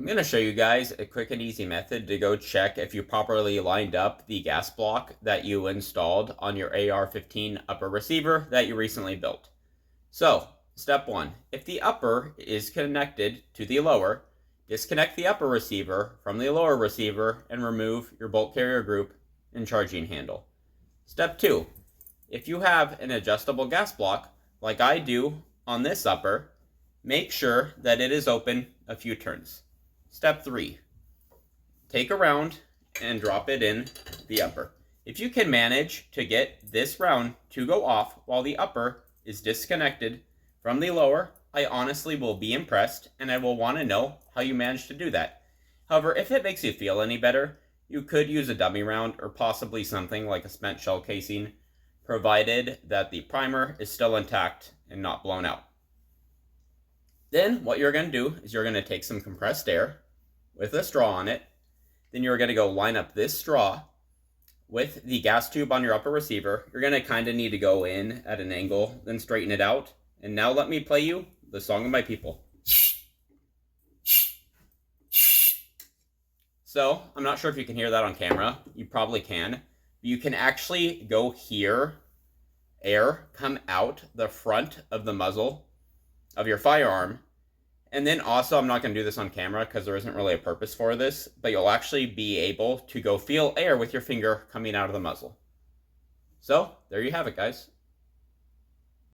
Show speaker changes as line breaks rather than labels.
I'm going to show you guys a quick and easy method to go check if you properly lined up the gas block that you installed on your AR-15 upper receiver that you recently built. So, step 1. If the upper is connected to the lower, disconnect the upper receiver from the lower receiver and remove your bolt carrier group and charging handle. Step 2. If you have an adjustable gas block, like I do on this upper, make sure that it is open a few turns. Step 3. Take a round and drop it in the upper. If you can manage to get this round to go off while the upper is disconnected from the lower, I honestly will be impressed and I will want to know how you managed to do that. However, if it makes you feel any better, you could use a dummy round or possibly something like a spent shell casing, provided that the primer is still intact and not blown out. Then what you're going to do is you're going to take some compressed air with a straw on it. Then you're going to go line up this straw with the gas tube on your upper receiver. You're going to kind of need to go in at an angle, then straighten it out. And now let me play you the Song of My People. So, I'm not sure if you can hear that on camera. You probably can. You can actually go hear air come out the front of the muzzle of your firearm. And then also, I'm not going to do this on camera because there isn't really a purpose for this, but you'll actually be able to go feel air with your finger coming out of the muzzle. So, there you have it, guys.